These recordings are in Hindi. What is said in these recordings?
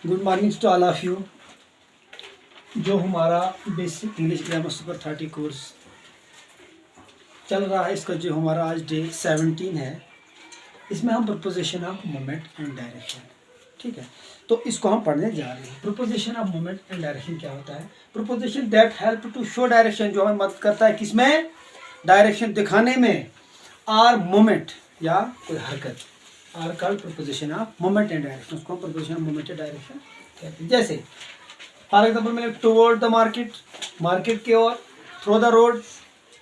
Good morning to all of you. जो हमारा basic English grammar super 30 course चल रहा है, इसका जो हमारा आज डे 17 है, इसमें हम preposition of moment and direction, ठीक है, तो इसको हम पढ़ने जा रहे हैं। Preposition of moment and direction क्या होता है? Preposition that help to show direction, जो हमें मदद करता है किसमें? डायरेक्शन दिखाने में। आर मोमेंट या कोई हरकत are called preposition of moment and direction, उसको preposition of moment and direction कहते हैं। जैसे फॉर एग्जाम्पल मैंने टुवर्ड द मार्केट, मार्केट की ओर, थ्रू द रोड,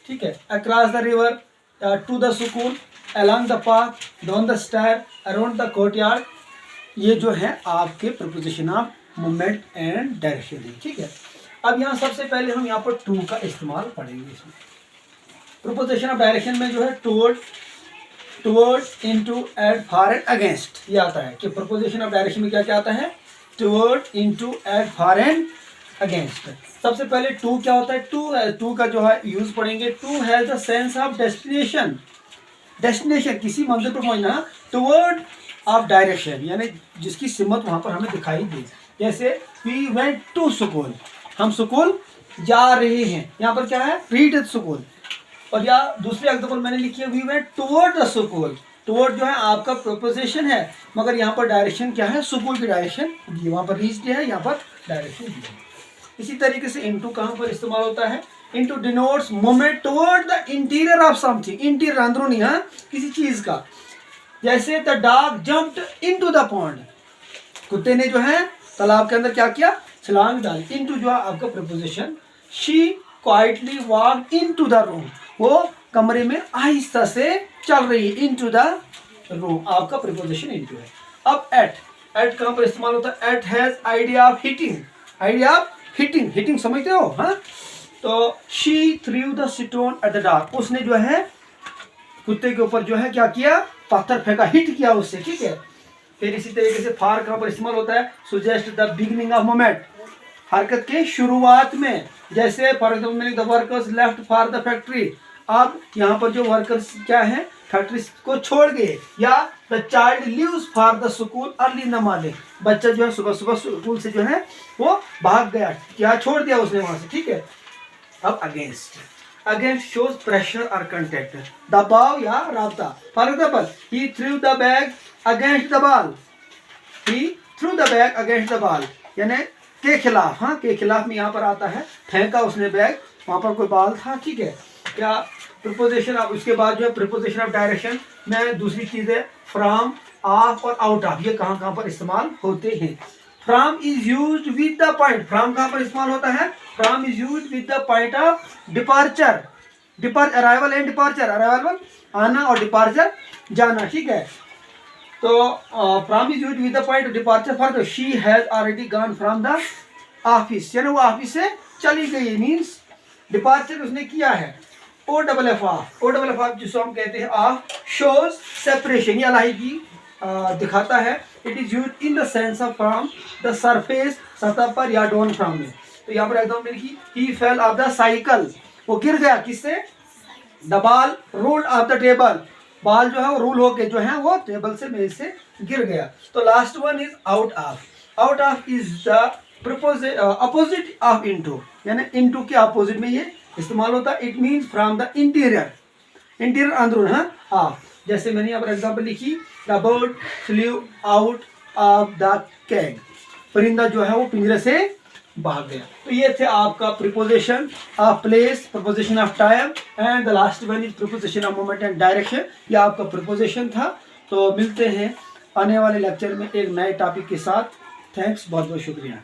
ठीक है, across the river, to the school, along the park, down the stair, around the courtyard, ये जो है आपके preposition of moment and direction है, ठीक है। अब यहाँ सबसे पहले हम यहाँ पर टू का इस्तेमाल पढ़ेंगे। इसमें प्रपोजिशन ऑफ डायरेक्शन में जो है toward, into, at, for and against, ये आता है कि प्रपोजिशन ऑफ डायरेक्शन में क्या क्या आता है? Toward, into, at, for and against. सबसे पहले टू क्या होता है? टू का जो है यूज पढ़ेंगे। To has the sense of destination, destination किसी मंजिल पर पहुंचना। टुवर्ड ऑफ डायरेक्शन यानी जिसकी सिमत वहां पर हमें दिखाई दे। जैसे वी वेंट टू स्कूल, हम स्कूल जा रहे हैं, यहाँ पर क्या है? Read school. और या दूसरी एग्जाम्पल मैंने लिखी है, we went toward the school. Toward जो है आपका प्रपोजिशन है, मगर यहाँ पर डायरेक्शन क्या है? स्कूल की डायरेक्शन दी, वहाँ पर रीच है, यहाँ पर डायरेक्शन दी है। इसी तरीके से इनटू कहाँ पर इस्तेमाल होता है? Into denotes movement toward the interior of something, interior अंदरूनी, हाँ, किसी चीज का। जैसे the dog jumped into the pond, कुत्ते ने जो है तालाब के अंदर क्या किया? छलांग डाली। इनटू जो है आपका preposition. She quietly walked into the room, वो कमरे में आहिस्ता से चल रही है। इनटू द रूम आपका प्रीपोजिशन इनटू है। अब एट कहाँ पर इस्तेमाल होता है? At has idea of hitting, idea of hitting, hitting समझते हो, हाँ। तो she threw the stone at the dog, उसने जो है कुत्ते के ऊपर जो है क्या किया? पत्थर फेंका, हिट किया उससे, ठीक है। फिर इसी तरीके से फॉर कहाँ पर इस्तेमाल होता है? Suggest the beginning of moment, हरकत के शुरुआत में। जैसे फॉर एग्जाम्पल मैंने the workers left for the factory, अब यहाँ पर जो वर्कर्स क्या है? फैक्ट्री को छोड़ गए। या the child leaves for the school early in the morning, बच्चा जो है सुबह सुबह स्कूल से जो है वो भाग गया, क्या छोड़ दिया उसने वहां से, ठीक है। अब अगेंस्ट, अगेंस्ट शोज प्रेशर और कंटेक्ट, दबाव या राबता। For example he through the bag against the ball, he through the bag against the ball यानी के खिलाफ, हाँ, के खिलाफ में यहाँ पर आता है, फेंका उसने बैग, वहां पर कोई बॉल था, ठीक है। क्या प्रीपोजिशन ऑफ, उसके बाद जो है प्रीपोजिशन ऑफ डायरेक्शन में दूसरी चीज है फ्रॉम, ऑफ और आउट ऑफ, ये कहाँ कहाँ पर इस्तेमाल होते हैं? From is used with the point, from कहाँ पर इस्तेमाल होता है? From is used with the point of departure, arrival and departure, arrival आना और डिपार्चर जाना, ठीक है। तो from is used with the point of departure for she has already gone from the office, यानी वो ऑफिस से चली गई, मीन्स डिपार्चर उसने किया है। ओ डबल एफ ऑफ जिसको हम कहते हैं ऑफ, शोज सेपरेशन, ये अलहदगी दिखाता है। It is used in the sense of from the surface, सतह पर, या डाउन फ्रॉम में। तो यहाँ पर एकदम में लिखी ही फेल ऑफ द साइकिल, वो गिर गया, किससे? The ball rolled of the table, ball जो है वो रोल होके जो है वो टेबल से, मेज से गिर गया। तो last one is out of, out of is the opposite of into, यानी इनटू के अपोजिट में ये इस्तेमाल होता है। It means from the interior, interior अंदरून, हाँ, ऑफ। जैसे मैंने यहाँ पर एग्जाम्पल लिखी, the bird flew out of the cage, परिंदा जो है वो पिंजरे से भाग गया। तो ये थे आपका preposition of place, preposition of time, and the last one is preposition of moment and direction. ये आपका प्रीपोजिशन था। तो मिलते हैं आने वाले लेक्चर में एक नए टॉपिक के साथ। थैंक्स, बहुत बहुत शुक्रिया।